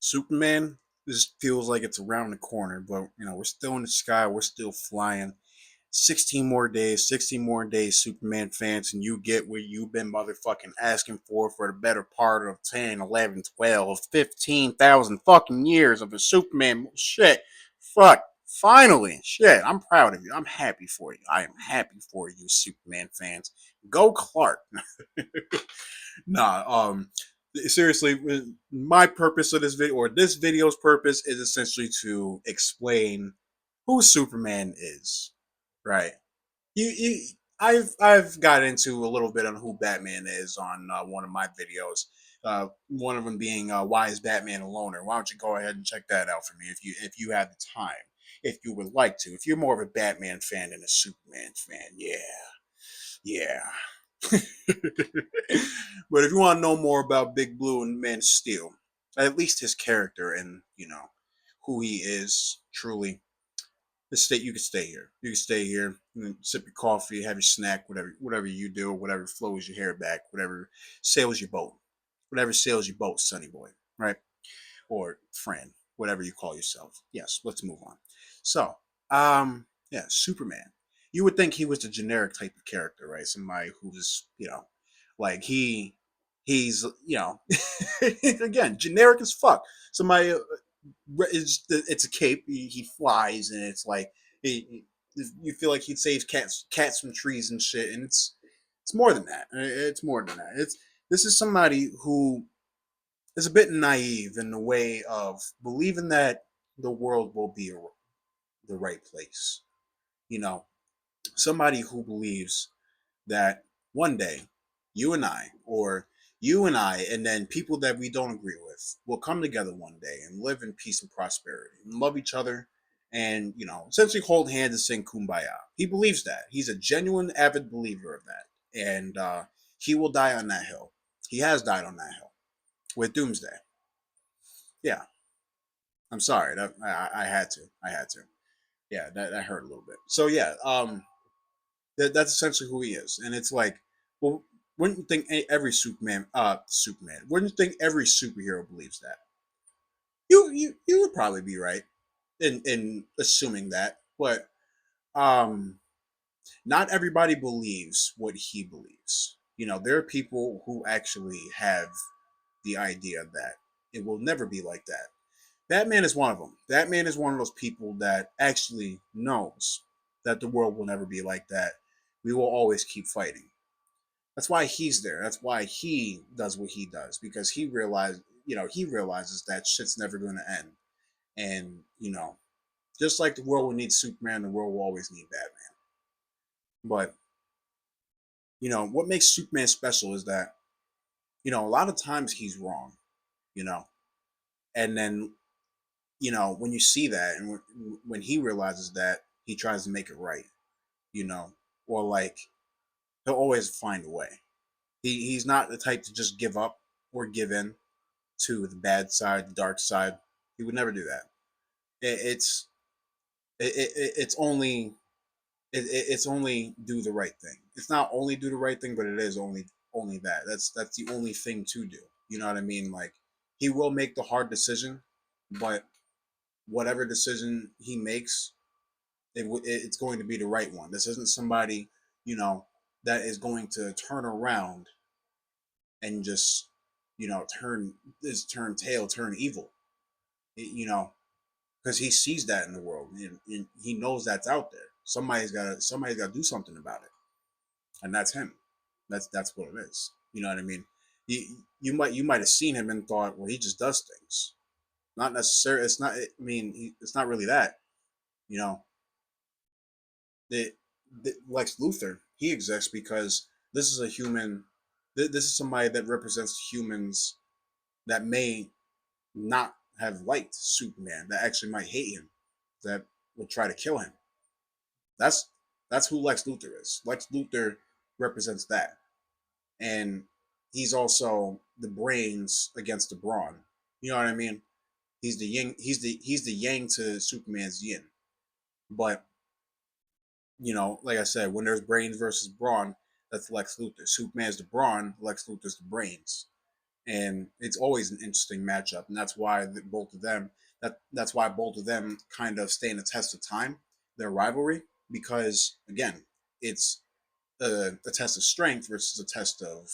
Superman just feels like it's around the corner, but we're still in the sky, we're still flying. 16 more days, 16 more days, Superman fans, and you get what you've been motherfucking asking for the better part of 10, 11, 12, 15,000 fucking years of a Superman shit. Fuck. Finally, shit, I'm proud of you. I'm happy for you. I am happy for you, Superman fans. Go Clark. Nah, seriously, my purpose of this video, or this video's purpose, is essentially to explain who Superman is, right? You I've got into a little bit on who Batman is on one of my videos. One of them being why is Batman a loner? Why don't you go ahead and check that out for me if you have the time, if you would like to. If you're more of a Batman fan than a Superman fan, yeah. But if you want to know more about Big Blue and Man of Steel, at least his character and who he is truly, you can stay here. You can stay here, and sip your coffee, have your snack, whatever you do, whatever flows your hair back, whatever sails your boat, Sonny Boy, right? Or friend, whatever you call yourself. Yes, let's move on. So, yeah, Superman. You would think he was the generic type of character, right? Somebody who's, like he's, again, generic as fuck. Somebody it's a cape. He flies, and it's like you feel like he saves cats from trees and shit. And it's more than that. It's more than that. This is somebody who is a bit naive in the way of believing that the world will be the right place. You know, somebody who believes that one day you and I, or you and I, and then people that we don't agree with, will come together one day and live in peace and prosperity and love each other and, essentially hold hands and sing kumbaya. He believes that. He's a genuine, avid believer of that. And he will die on that hill. He has died on that hill with Doomsday. Yeah, I'm sorry. I had to. I had to. Yeah, that hurt a little bit. So yeah, that's essentially who he is, and it's like, well, wouldn't you think every Superman? Wouldn't you think every superhero believes that? You would probably be right in assuming that, but um, not everybody believes what he believes. There are people who actually have the idea that it will never be like that. Batman is one of them. Batman is one of those people that actually knows that the world will never be like that. We will always keep fighting. That's why he's there. That's why he does what he does, because he realizes that shit's never going to end. And just like the world will need Superman, the world will always need Batman. But what makes Superman special is that a lot of times he's wrong. You know, and then when you see that, and when he realizes that, he tries to make it right. You know, or like he'll always find a way. He's not the type to just give up or give in to the bad side, the dark side. He would never do that. It's it's only do the right thing. It's not only do the right thing, but it is only that. That's the only thing to do. You know what I mean? Like, he will make the hard decision, but whatever decision he makes, it's going to be the right one. This isn't somebody you know that is going to turn around and just turn tail, turn evil. You know, because he sees that in the world, and he knows that's out there. Somebody's got to do something about it, and that's him. That's what it is. You know what I mean? You might have seen him and thought, well, he just does things. Not necessarily. It's not. I mean, it's not really that. You know, the Lex Luthor, he exists because this is a human. This is somebody that represents humans that may not have liked Superman, that actually might hate him, that would try to kill him. That's that's who Lex Luthor is. Lex Luthor represents that, and he's also the brains against the brawn. You know what I mean? He's the yin. He's the yang to Superman's yin. But like I said, when there's brains versus brawn, that's Lex Luthor. Superman's the brawn. Lex Luthor's the brains. and it's always an interesting matchup, and that's why both of them that's why both of them kind of stand the test of time, their rivalry, because again, it's a test of strength versus a test of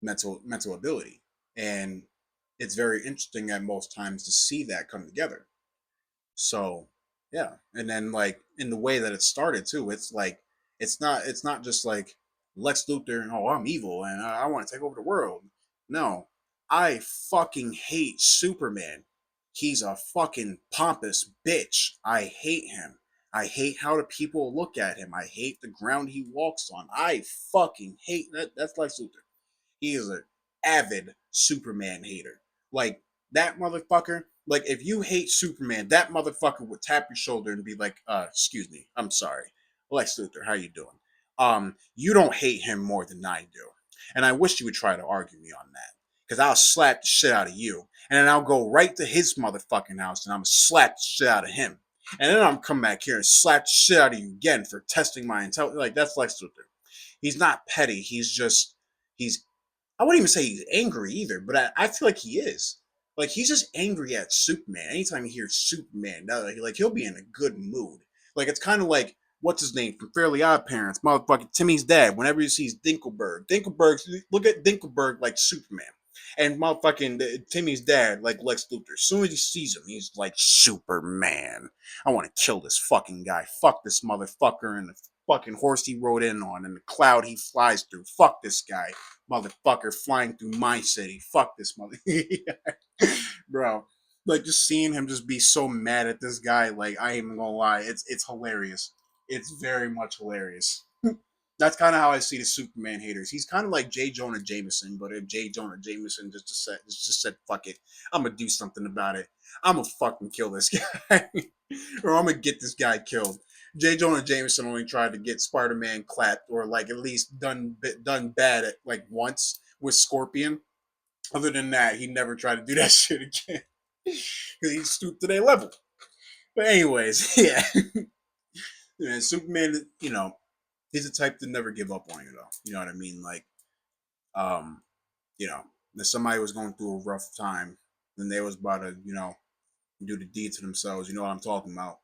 mental ability, and it's very interesting at most times to see that come together. So yeah, and then like in the way that it started too, it's like it's not just like Lex Luthor and oh I'm evil and I want to take over the world. No, I fucking hate Superman. He's a fucking pompous bitch. I hate him. I hate how the people look at him. I hate the ground he walks on. I fucking hate that. That's Lex Luthor. He is an avid Superman hater. Like that motherfucker. Like if you hate Superman, that motherfucker would tap your shoulder and be like, excuse me, I'm sorry. Lex Luthor, how you doing? You don't hate him more than I do. And I wish you would try to argue me on that. Because I'll slap the shit out of you. And then I'll go right to his motherfucking house and I'm gonna slap the shit out of him. And then I'm come back here and slap the shit out of you again for testing my intelligence. Like that's Lex Luthor. He's not petty. He's I wouldn't even say he's angry either, but I feel like he is. Like he's just angry at Superman. Anytime he hears Superman, like he'll be in a good mood. Like it's kind of like what's his name from Fairly Odd Parents, motherfucking Timmy's dad. Whenever he sees Dinkelberg, look at Dinkelberg like Superman, and motherfucking Timmy's dad like Lex Luthor. As soon as he sees him, he's like Superman. I want to kill this fucking guy. Fuck this motherfucker and the fucking horse he rode in on and the cloud he flies through. Fuck this guy motherfucker flying through my city. Fuck this mother, bro. Like just seeing him just be so mad at this guy. Like I ain't even gonna lie, it's hilarious. It's very much hilarious. That's kind of how I see the Superman haters. He's kind of like J. Jonah Jameson, but if J. Jonah Jameson just said fuck it, I'm gonna do something about it. I'm gonna fucking kill this guy, or I'm gonna get this guy killed. J. Jonah Jameson only tried to get Spider-Man clapped, or like at least done bad at like once with Scorpion. Other than that, he never tried to do that shit again because he stooped to their level. But anyways, yeah, yeah, Superman, he's the type to never give up on you though. You know what I mean? Like, um, if somebody was going through a rough time, then they was about to, do the deed to themselves. You know what I'm talking about?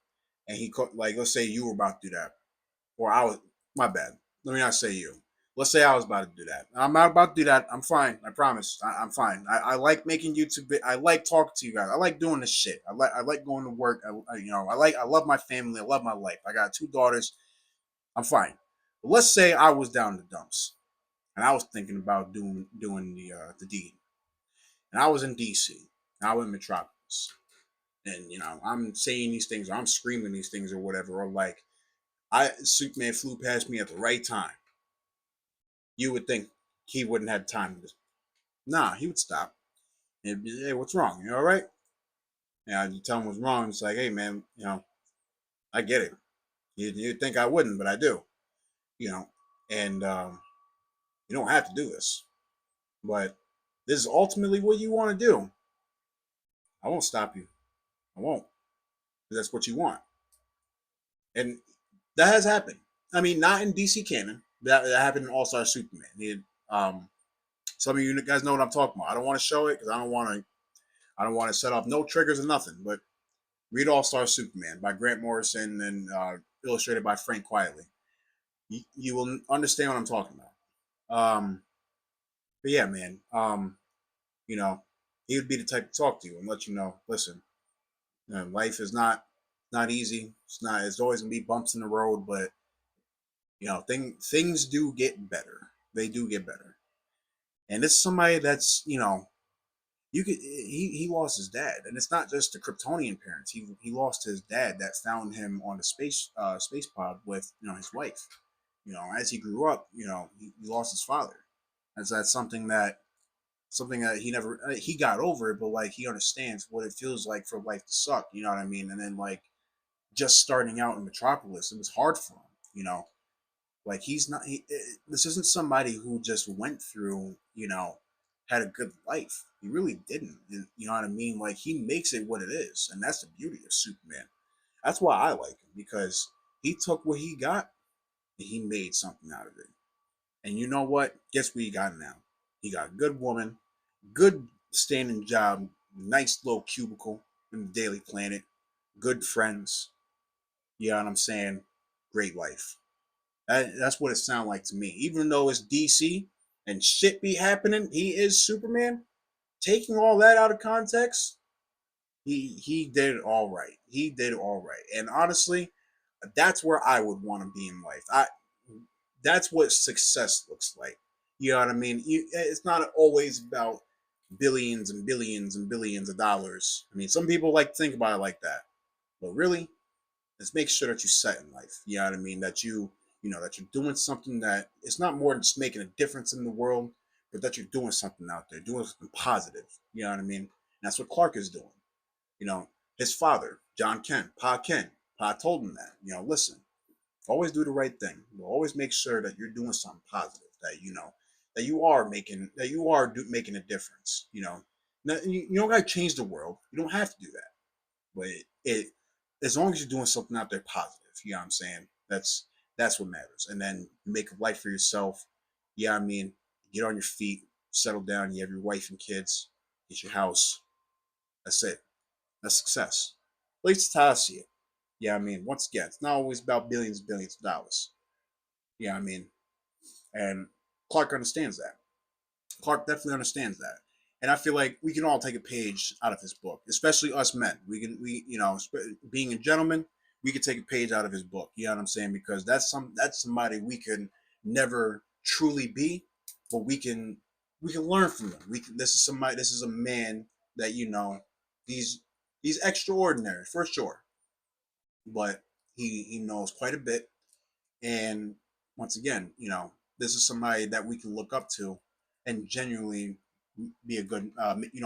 And like, let's say you were about to do that, or I was. My bad. Let me not say you. Let's say I was about to do that. I'm not about to do that. I'm fine. I promise. I'm fine. I like making YouTube. I like talking to you guys. I like doing this shit. I like going to work. I love my family. I love my life. I got two daughters. I'm fine. But let's say I was down in the dumps and I was thinking about doing the deed, and I was in DC. And I was in Metropolis, and I'm saying these things, or I'm screaming these things, or whatever, or like Superman flew past me at the right time. You would think he wouldn't have time to. Nah, he would stop. And be, hey, what's wrong? You all right? Yeah, you tell him what's wrong. It's like, hey, man, I get it. You'd think I wouldn't, but I do. You know, and you don't have to do this, but this is ultimately what you want to do. I won't stop you. I won't. That's what you want, and that has happened. I mean, not in DC canon. That happened in All Star Superman. Um, some of you guys know what I'm talking about. I don't want to show it because I don't want to set off no triggers or nothing. But read All Star Superman by Grant Morrison and illustrated by Frank Quietly. You will understand what I'm talking about. But yeah, man. You know, he would be the type to talk to you and let you know. Listen, life is not easy. It's not. There's always gonna be bumps in the road, but things do get better. They do get better. And this is somebody that's he lost his dad, and it's not just the Kryptonian parents. He lost his dad that found him on the space pod with his wife. As he grew up, he lost his father. That's something that he never he got over it, but like he understands what it feels like for life to suck. You know what I mean? And then like just starting out in Metropolis, it was hard for him. Like he's not. This isn't somebody who just went through. Had a good life. He really didn't. And, you know what I mean? Like he makes it what it is, and that's the beauty of Superman. That's why I like him because he took what he got and he made something out of it. And you know what? Guess what he got now? He got a good woman, good standing job, nice little cubicle in the Daily Planet, good friends. You know what I'm saying? Great life. That's what it sounds like to me. Even though it's DC and shit be happening, he is Superman. Taking all that out of context, he did it all right. He did it all right. And honestly, that's where I would want to be in life. That's what success looks like. You know what I mean? It's not always about billions and billions and billions of dollars. I mean, some people like to think about it like that, but really, let's make sure that you set in life. You know what I mean? That that you're doing something that it's not more than just making a difference in the world, but that you're doing something out there, doing something positive. You know what I mean? And that's what Clark is doing. You know, his father, John Ken, Pa told him that. Listen, always do the right thing. Always make sure that you're doing something positive. That you are making a difference. Now, you don't got to change the world. You don't have to do that. But it as long as you're doing something out there positive, you know what I'm saying? That's what matters. And then make a life for yourself. Yeah, I mean, get on your feet, settle down. You have your wife and kids, get your house. That's it. That's success. At least it's how I see it. Yeah, I mean, once again, it's not always about billions of dollars. Yeah, I mean, and Clark understands that. Clark definitely understands that. And I feel like we can all take a page out of his book, especially us men. Being a gentleman, we could take a page out of his book. You know what I'm saying? Because that's somebody we can never truly be, but we can learn from them. This is a man that he's he's extraordinary for sure, but he knows quite a bit. And once again, this is somebody that we can look up to and genuinely be a good,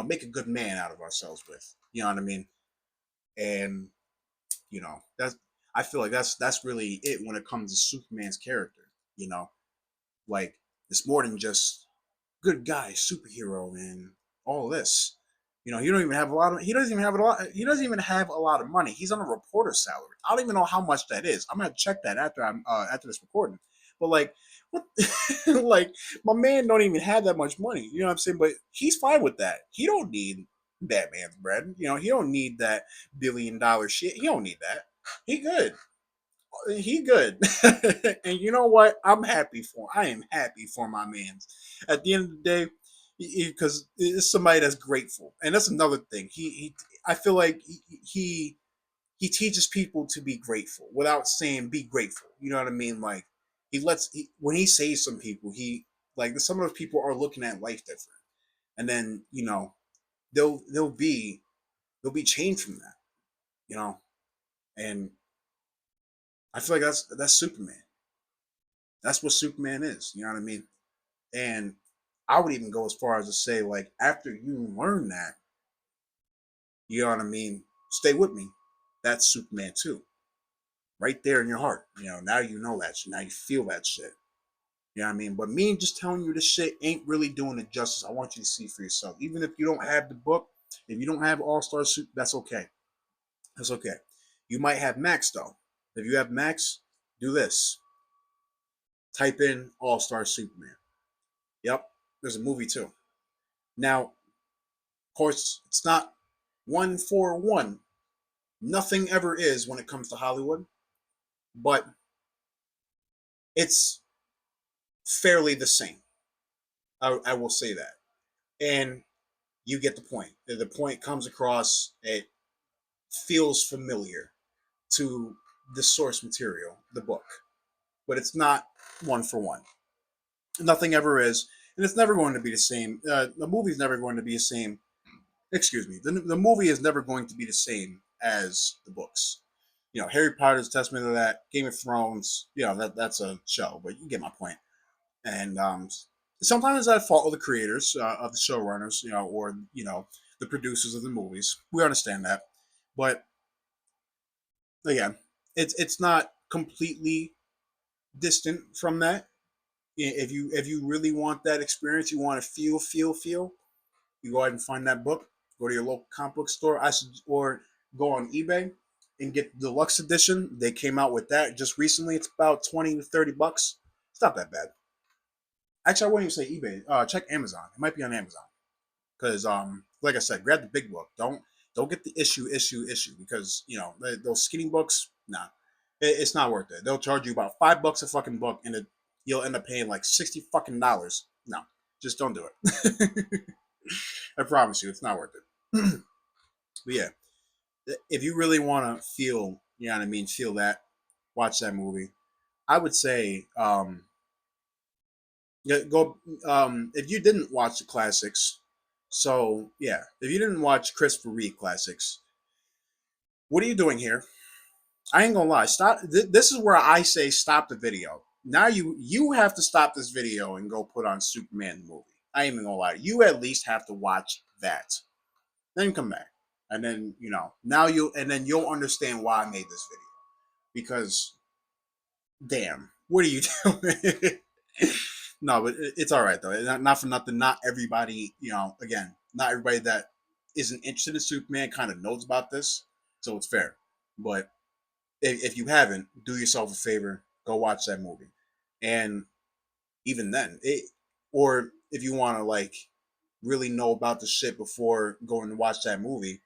make a good man out of ourselves with. You know what I mean? And that's I feel like that's really it when it comes to Superman's character. You know, like it's more than just good guy, superhero, and all this. He don't even have a lot of. He doesn't even have a lot. He doesn't even have a lot of money. He's on a reporter's salary. I don't even know how much that is. I'm gonna check that after this recording. But like, what? Like my man don't even have that much money. You know what I'm saying? But he's fine with that. He don't need Batman's bread. He don't need that $1 billion shit. He don't need that. He good. He good. And you know what? I am happy for my man. At the end of the day, because it's somebody that's grateful, and that's another thing. I feel like he teaches people to be grateful without saying be grateful. You know what I mean? Like when he saves some people, he like some of those people are looking at life different, and then they'll be changed from that. You know, and I feel like that's Superman. That's what Superman is. You know what I mean? And I would even go as far as to say, like, after you learn that, you know what I mean? Stay with me. That's Superman too. Right there in your heart. Now you know that shit. Now you feel that shit. You know what I mean? But me just telling you this shit ain't really doing it justice. I want you to see for yourself. Even if you don't have the book, if you don't have All Star Suit, that's okay. That's okay. You might have Max though. If you have Max, do this. Type in All Star Superman. Yep. There's a movie too. Now, of course, it's not 1-for-1. Nothing ever is when it comes to Hollywood, but it's fairly the same. I will say that. And you get the point. The point comes across, it feels familiar to the source material, the book, but it's not 1-for-1. Nothing ever is, and it's never going to be the same. The movie's never going to be the same. Excuse me. The movie is never going to be the same as the books. Harry Potter's testament to that. Game of Thrones, that's a show, but you get my point. And sometimes I fault the creators of the showrunners, or the producers of the movies. We understand that, but again, it's not completely distant from that. If you really want that experience, you want to feel, you go ahead and find that book. Go to your local comic book store. Or go on eBay and get the deluxe edition. They came out with that just recently. It's about $20 to $30. It's not that bad. Actually, I wouldn't even say eBay. Check Amazon. It might be on Amazon because like I said, grab the big book. Don't get the issue because those skinny books. Nah, it's not worth it. They'll charge you about $5 a fucking book, and you'll end up paying like $60 fucking. No, just don't do it. I promise you, it's not worth it. But yeah, if you really want to feel, you know what I mean, feel that, watch that movie. I would say, go if you didn't watch the classics. So yeah, if you didn't watch Christopher Reeve classics, what are you doing here? I ain't gonna lie. Stop. This is where I say stop the video. Now you have to stop this video and go put on Superman the movie. I ain't even gonna lie. You at least have to watch that. Then come back, and then now you'll understand why I made this video because damn, what are you doing? No, but it's all right though. Not for nothing. Not everybody, again, not everybody that isn't interested in Superman kind of knows about this, so it's fair. But if you haven't, do yourself a favor, go watch that movie, and even then, or if you want to like really know about the shit before going to watch that movie,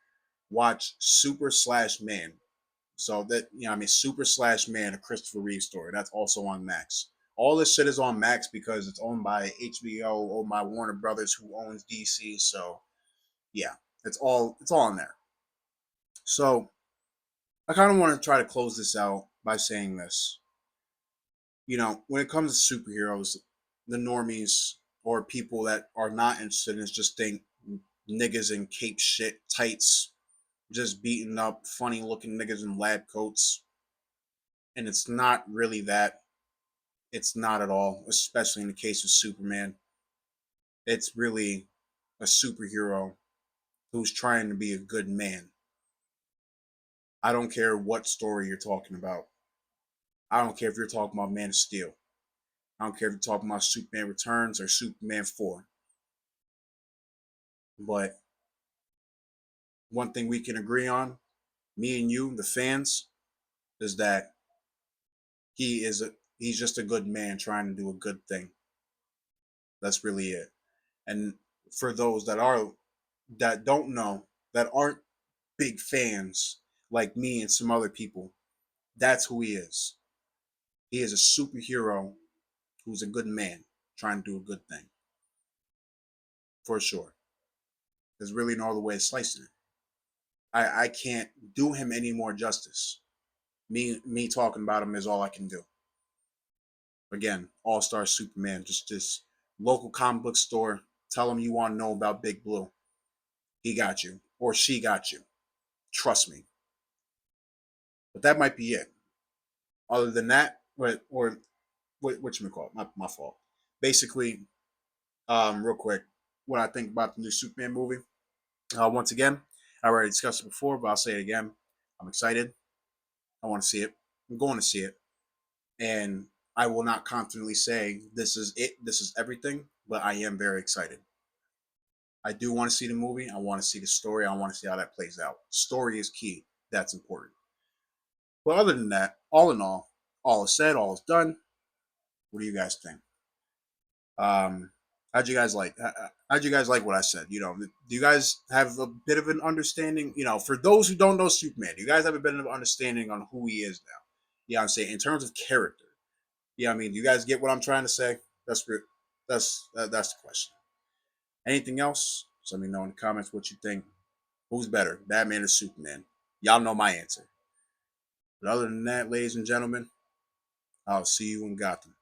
watch Super Slash Man. So that I mean, Super Slash Man, a Christopher Reeve story. That's also on Max. All this shit is on Max because it's owned by HBO, owned by Warner Brothers, who owns DC. So yeah, it's all in there. So I kind of want to try to close this out by saying this. When it comes to superheroes, the normies or people that are not interested in it just think niggas in cape shit tights, just beating up funny looking niggas in lab coats. And it's not really that. It's not at all, especially in the case of Superman. It's really a superhero who's trying to be a good man. I don't care what story you're talking about. I don't care if you're talking about Man of Steel. I don't care if you're talking about Superman Returns or Superman 4. But one thing we can agree on, me and you, the fans, is that he's just a good man trying to do a good thing. That's really it. And for those that don't know, that aren't big fans like me and some other people, that's who he is. He is a superhero who's a good man trying to do a good thing. For sure. There's really no other way of slicing it. I can't do him any more justice. Me talking about him is all I can do. Again, All Star Superman, just local comic book store. Tell him you want to know about Big Blue. He got you, or she got you. Trust me. But that might be it. Other than that, what you call it? My fault. Basically, real quick, what I think about the new Superman movie. Once again, I already discussed it before, but I'll say it again. I'm excited. I want to see it. I'm going to see it, and I will not confidently say this is it. This is everything, but I am very excited. I do want to see the movie. I want to see the story. I want to see how that plays out. Story is key. That's important. But other than that, all in all is said, all is done. What do you guys think? Um, how'd you guys like? How'd you guys like what I said? Do you guys have a bit of an understanding? For those who don't know Superman, do you guys have a bit of an understanding on who he is now? Yeah, I'm saying in terms of character. Yeah, I mean, do you guys get what I'm trying to say? That's the question. Anything else? Just let me know in the comments what you think. Who's better, Batman or Superman? Y'all know my answer. But other than that, ladies and gentlemen, I'll see you in Gotham.